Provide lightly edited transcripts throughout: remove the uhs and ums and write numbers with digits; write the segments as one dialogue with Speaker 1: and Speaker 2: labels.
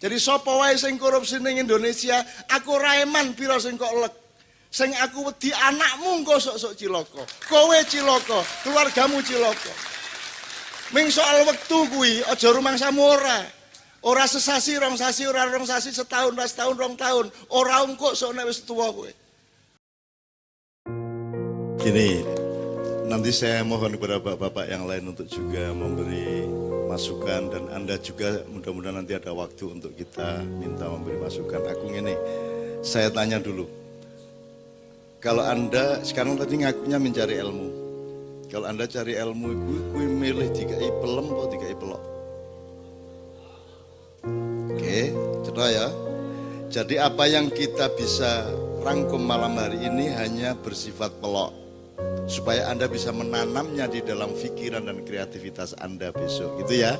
Speaker 1: Jadi sapa wae sing korupsi ning Indonesia, aku ora eman pira sing kok lek. Sing aku wedi anakmu engko sok-sok cilaka. Kowe cilaka, keluargamu cilaka. Ming soal wektu kuwi aja rumangsamu ora. Ora sesasi, rong sasi, ora rong sasi, setahun, ora setahun, rong tahun. Ora engko sok nek wis tuwa kowe. Gini, nanti saya mohon kepada bapak-bapak yang lain untuk juga memberi masukan dan Anda juga mudah-mudahan nanti ada waktu untuk kita minta memberi masukan. Aku ngene, saya tanya dulu. Kalau Anda sekarang tadi ngakunya mencari ilmu. Kalau Anda cari ilmu itu, kuwi milih dikai pelem atau dikai pelok? Oke, cetok ya. Jadi apa yang kita bisa rangkum malam hari ini hanya bersifat pelok. Supaya Anda bisa menanamnya di dalam pikiran dan kreativitas Anda besok, gitu ya.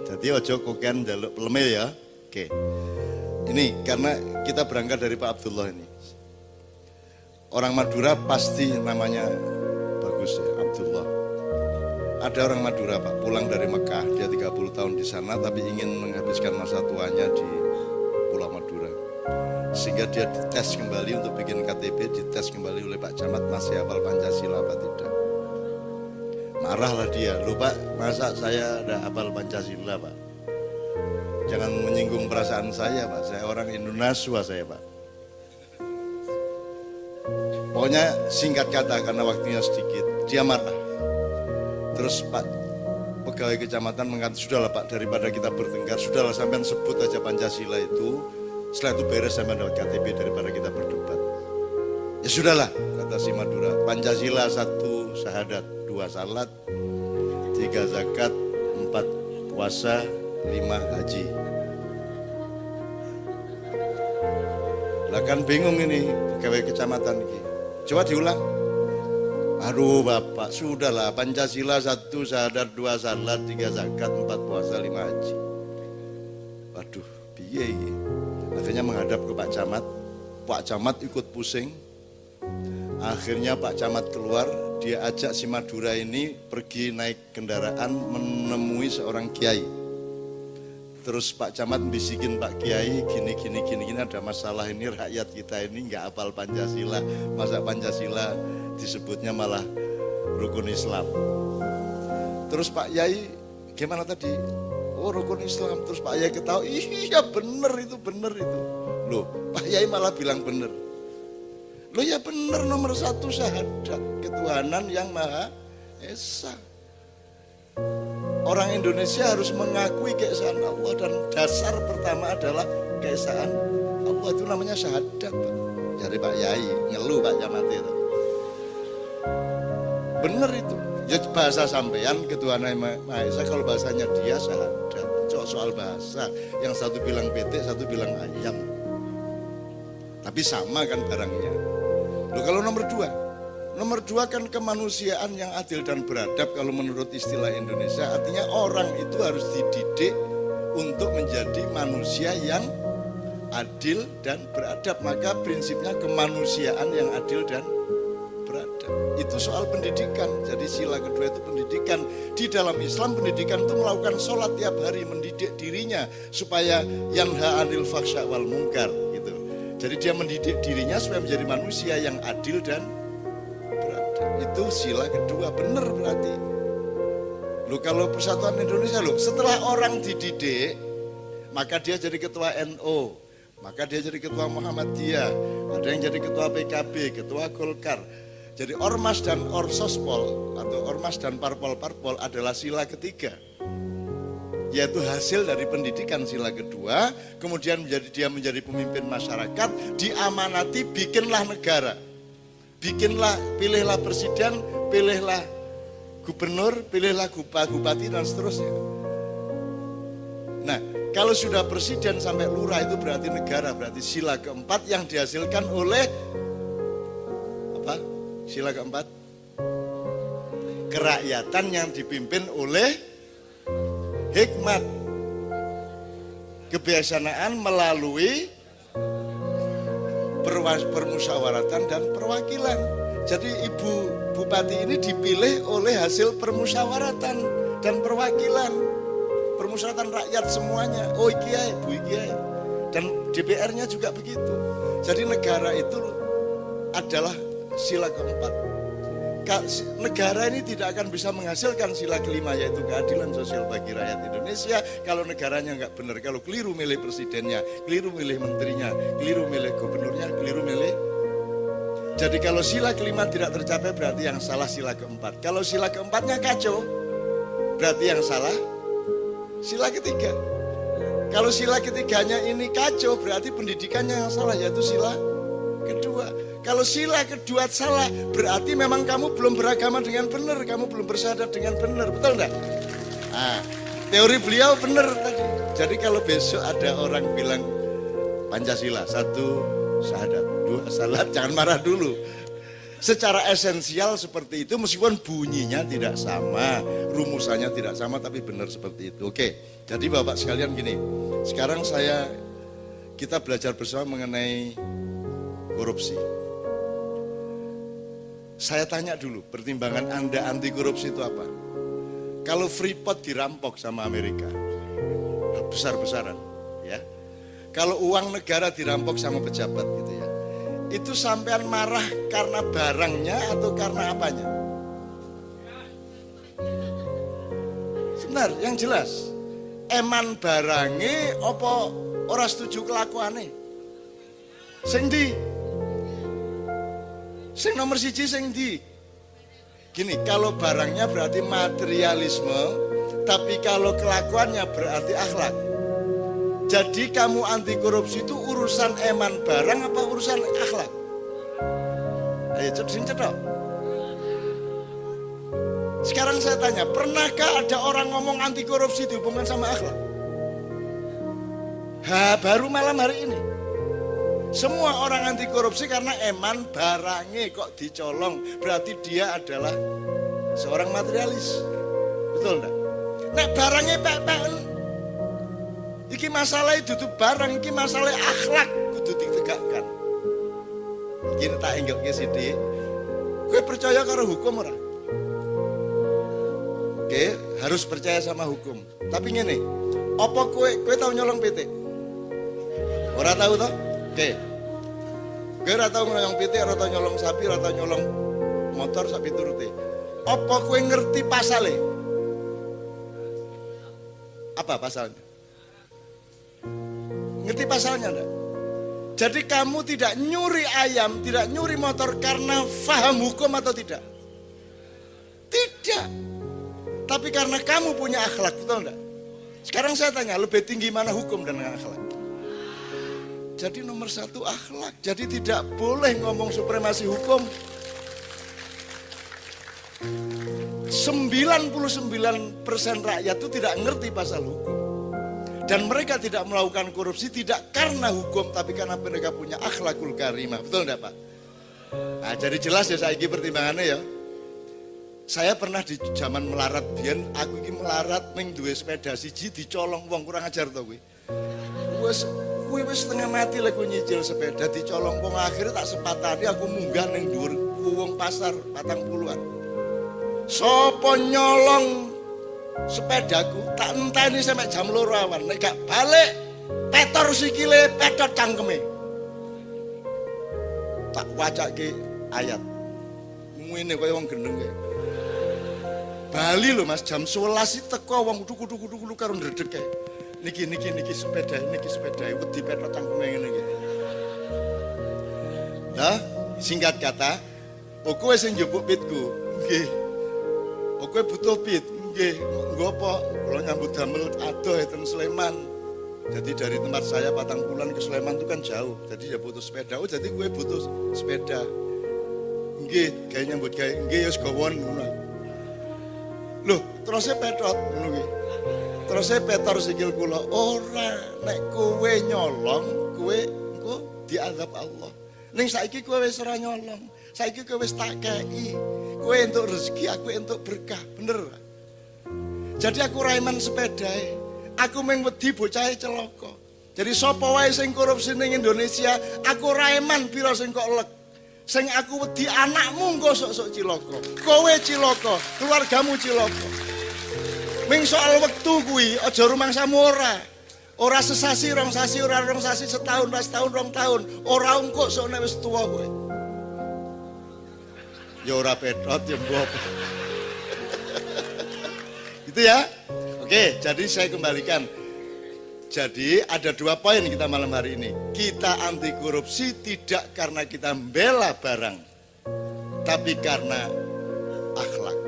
Speaker 1: Jadi ojo koken jaluk peleme ya. Oke. Ini karena kita berangkat dari Pak Abdullah ini. Orang Madura pasti namanya bagus ya, Abdullah. Ada orang Madura Pak, pulang dari Mekah, dia 30 tahun di sana tapi ingin menghabiskan masa tuanya di Pulau Madura. Sehingga dia dites kembali untuk bikin KTP, dites kembali oleh Pak Camat, masih hafal Pancasila apa tidak. Marahlah dia, "Loh Pak, masa saya ada hafal Pancasila Pak? Jangan menyinggung perasaan saya Pak, saya orang Indonesia saya Pak." Pokoknya singkat kata karena waktunya sedikit, dia marah. Terus Pak pegawai kecamatan mengatakan, "Sudahlah Pak, daripada kita bertengkar, sudahlah sampean sebut aja Pancasila itu. Setelah itu beres sampean dapat KTP daripada kita berdebat." Ya sudahlah, kata si Madura, Pancasila 1 syahadat, 2 salat, 3 zakat, 4 puasa, 5 haji. Lah kan bingung ini pegawai kecamatan ini. Coba diulang. Aduh Bapak, sudahlah Pancasila 1 syahadat, 2 salat, 3 zakat, 4 puasa, 5 haji. Waduh, piye iki? Akhirnya menghadap ke Pak Camat. Pak Camat ikut pusing. Akhirnya Pak Camat keluar, dia ajak si Madura ini pergi naik kendaraan menemui seorang kiai. Terus Pak Camat bisikin Pak Kiai, gini ada masalah ini, rakyat kita ini nggak hafal Pancasila, masa Pancasila disebutnya malah rukun Islam. Terus Pak Yai gimana tadi? Oh rukun Islam. Terus Pak Yai ketahui, iya bener itu. Loh Pak Yai malah bilang bener. Loh ya bener, nomor 1 syahadat ketuhanan yang Maha Esa. Orang Indonesia harus mengakui keesaan Allah dan dasar pertama adalah keesaan Allah, itu namanya syahadat Pak. Jadi Pak Yai ngeluh Pak Camat itu. Bener itu. Ya bahasa sampean ketuhanan Maha Esa, kalau bahasanya dia syahadat. Soal bahasa, yang satu bilang bete, satu bilang ayam. Tapi sama kan barangnya. Loh kalau nomor 2? Nomor 2 kan kemanusiaan yang adil dan beradab kalau menurut istilah Indonesia. Artinya orang itu harus dididik untuk menjadi manusia yang adil dan beradab. Maka prinsipnya kemanusiaan yang adil dan beradab. Itu soal pendidikan. Jadi sila kedua itu pendidikan. Di dalam Islam pendidikan itu melakukan sholat tiap hari, mendidik dirinya supaya yanha anil faksha wal mungkar gitu. Jadi dia mendidik dirinya supaya menjadi manusia yang adil dan itu sila kedua, benar berarti. Loh kalau Persatuan Indonesia loh, setelah orang dididik, maka dia jadi ketua NU, maka dia jadi ketua Muhammadiyah, ada yang jadi ketua PKB, ketua Golkar. Jadi Ormas dan Orsospol atau Ormas dan Parpol-Parpol adalah sila ketiga. Yaitu hasil dari pendidikan sila kedua, kemudian dia menjadi pemimpin masyarakat, diamanati bikinlah negara. Bikinlah, pilihlah presiden, pilihlah gubernur, pilihlah bupati dan seterusnya. Nah, kalau sudah presiden sampai lurah itu berarti negara, berarti sila keempat yang dihasilkan oleh apa? Sila keempat, kerakyatan yang dipimpin oleh hikmat, kebijaksanaan melalui permusyawaratan dan perwakilan. Jadi Ibu Bupati ini dipilih oleh hasil permusyawaratan dan perwakilan. Permusyawaratan rakyat semuanya. Oh kiai, Bu kiai, DPR-nya juga begitu. Jadi negara itu adalah sila keempat. Negara ini tidak akan bisa menghasilkan sila kelima, yaitu keadilan sosial bagi rakyat Indonesia, kalau negaranya nggak benar, kalau keliru milih presidennya, keliru milih menterinya, keliru milih gubernurnya, keliru milih. Jadi kalau sila kelima tidak tercapai, berarti yang salah sila keempat. Kalau sila keempatnya kacau, berarti yang salah sila ketiga. Kalau sila ketiganya ini kacau, berarti pendidikannya yang salah, yaitu sila kedua. Kalau sila kedua salah, berarti memang kamu belum beragama dengan benar, kamu belum bersyahadat dengan benar, betul enggak? Nah, teori beliau benar tadi. Jadi kalau besok ada orang bilang Pancasila, 1 syahadat, 2 salat, jangan marah dulu. Secara esensial seperti itu, meskipun bunyinya tidak sama, rumusannya tidak sama, tapi benar seperti itu. Oke, jadi Bapak sekalian gini, sekarang kita belajar bersama mengenai korupsi. Saya tanya dulu, pertimbangan Anda anti korupsi itu apa? Kalau Freeport dirampok sama Amerika, besar-besaran, ya. Kalau uang negara dirampok sama pejabat gitu ya, itu sampean marah karena barangnya atau karena apanya? Sebentar, yang jelas, eman barangnya apa ora setuju kelakuannya? Sing ndi? Sing nomor siji sing di gini, kalau barangnya berarti materialisme, tapi kalau kelakuannya berarti akhlak. Jadi kamu anti korupsi itu urusan eman barang apa urusan akhlak? Ayo cedok. Sekarang saya tanya, pernahkah ada orang ngomong anti korupsi dihubungkan sama akhlak? Baru malam hari ini. Semua orang anti korupsi karena eman barangnya kok dicolong, berarti dia adalah seorang materialis. Betul enggak? Nek barangnya pek-peken, iki masalah itu tuh barang, iki masalah akhlak kudu ditegakkan. Iki tak enggak ke sithik. Kowe percaya karo hukum ora? Oke, harus percaya sama hukum. Tapi ngene, apa kowe tau nyolong PT? Ora tahu toh? Oke. Kowe ora tau nyolong PT, ora tau nyolong sapi, ora tau nyolong motor sapi turute. Apa kowe ngerti pasale? Apa pasalnya? Ngerti pasalnya enggak? Jadi kamu tidak nyuri ayam, tidak nyuri motor karena paham hukum atau tidak? Tidak. Tapi karena kamu punya akhlak, betul enggak? Sekarang saya tanya, lebih tinggi mana hukum dan akhlak? Jadi nomor satu akhlak. Jadi tidak boleh ngomong supremasi hukum. 99% rakyat itu tidak ngerti pasal hukum. Dan mereka tidak melakukan korupsi tidak karena hukum, tapi karena mereka punya akhlakul karimah. Betul enggak Pak? Nah, jadi jelas ya saya ini pertimbangannya ya. Saya pernah di zaman melarat biyen, aku ini melarat ning duwe sepeda siji dicolong wong, kurang ajar to kuwi. Kuwi wis setengah mati lek nyicil sepeda dicolong wong, akhirnya tak sepatani aku munggah ning dhuwur wong pasar 40-an. Sopo nyolong sepedaku tak enteni sampai jam 2 awan, nek gak balik petor sikile, petot cangkeme. Tak wacake ayat. Ngene kaya wong gendeng kae. Bali lho Mas, jam 11 teko wong duku-duku karo ndredeg kae. Niki sepeda, wedi petot cangkeme ngene iki. Nah, singkat kata, kowe sing njupuk pitku. Nggih. Kowe butuh pit. Nggih, nggo apa? Kula nyambut damel adoh ten Sleman. Jadi dari tempat saya Patangkulan ke Sleman itu kan jauh. Jadi ya butuh sepeda. Oh, jadi gue butuh sepeda. Nggih, gawe nyambut gawe. Nggih ya segawon ngono. Loh, terusnya petot ngono kuwi. Terusnya petor sikil kula. Ora, nek kowe nyolong, kowe engko diazab Allah. Ning saiki kowe wis ora nyolong. Saiki kowe wis tak kei. Kowe entuk rezeki, aku entuk berkah. Bener. Jadi aku raiman sepedae. Aku mung wedi bocahe celaka. Jadi sapa wae sing korupsi ning Indonesia, aku raiman pira sing kok lek. Sing aku wedi anakmu engko sok-sok cilaka. Kowe cilaka, keluargamu cilaka. Ming soal wektu kuwi aja rumangsamu ora. Ora sesasi, rong sasi, ora rong sasi, setahun, pas setahun, rong tahun. Ora engkok sok nek wis tuwa kowe. Ya ora pedhot ya mbok. Gitu ya. Oke, jadi saya kembalikan. Jadi ada 2 poin kita malam hari ini. Kita anti korupsi tidak karena kita membela barang, tapi karena akhlak.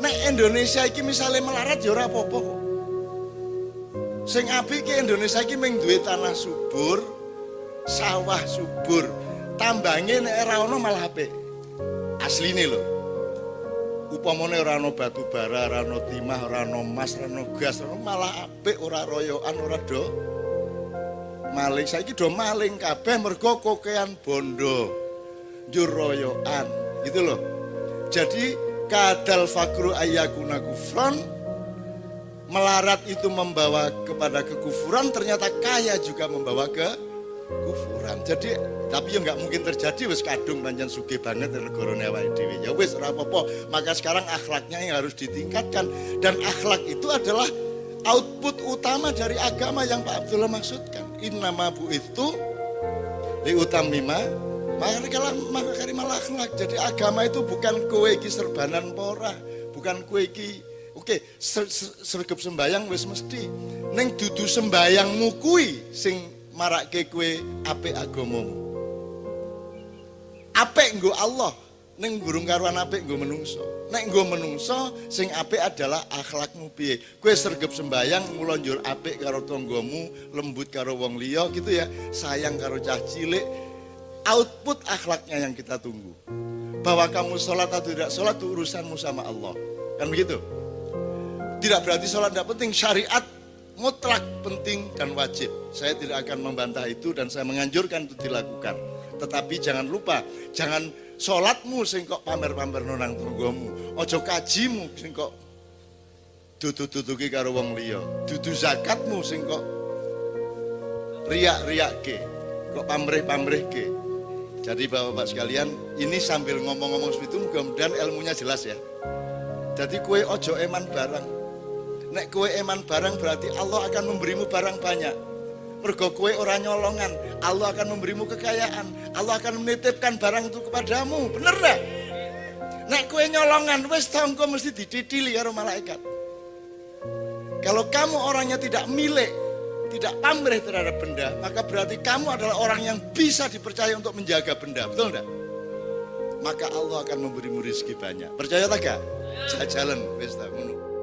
Speaker 1: Nek Indonesia iki misalnya melarat ya ora apa-apa kok. Sing apik ki Indonesia iki mung duwe tanah subur, sawah subur. Tambange nek ora ono malah apik. Asline lho. Upamane ora ono batu bara, ora ono timah, ora ono emas, ora ono gas, malah apik, ora royokan, ora do maling. Saiki do maling kabeh mergo kokean bondo. Njur royokan, gitu loh. Jadi kadal fakru ayyakuna kufron, melarat itu membawa kepada kekufuran, ternyata kaya juga membawa ke kufuran. Jadi tapi ya nggak mungkin terjadi wis kadung pancen sugih banget negarane awake dhewe. Ya wis ora apa-apa. Maka sekarang akhlaknya yang harus ditingkatkan, dan akhlak itu adalah output utama dari agama yang Pak Abdullah maksudkan. Innama bu'itsu liutammima makarimal akhlak. Jadi agama itu bukan kowe iki serbanan pora, bukan kowe iki oke, sregep sembayang wis mesti. Ning dudu sembayangmu kuwi sing marake kowe apik agamamu. Apik nggo Allah, ning burung karuan apik nggo menungso. Nek nggo menungso sing apik adalah akhlakmu piye. Kowe sregep sembayang mula njur apik karo tanggamu, lembut karo wong liya gitu ya, sayang karo cah cilik. Output akhlaknya yang kita tunggu. Bahwa kamu sholat atau tidak sholat itu urusanmu sama Allah. Kan begitu? Tidak berarti sholat tidak penting, syariat mutlak penting dan wajib. Saya tidak akan membantah itu dan saya menganjurkan itu dilakukan. Tetapi jangan lupa, jangan sholatmu sing kok pamer-pamer nang tanggamu. Ojo kajimu sing kok dudu-duduki karo wong liya. Dudu zakatmu sing kok riak-riakke, kok pamrih-pamrihke. Jadi Bapak-bapak sekalian, ini sambil ngomong-ngomong seperti itu mudah-mudahan ilmunya jelas ya. Jadi kue ojo eman barang. Nek kue eman barang berarti Allah akan memberimu barang banyak. Mergo kue orang nyolongan, Allah akan memberimu kekayaan. Allah akan menitipkan barang itu kepadamu. Bener dah? Nek kue nyolongan, wis tangko mesti dididili karo malaikat. Kalau kamu orangnya tidak milik, tidak pamrih terhadap benda, maka berarti kamu adalah orang yang bisa dipercaya untuk menjaga benda. Betul enggak? Maka Allah akan memberimu rezeki banyak. Percaya tak gak? Jajalan wis ta ngono.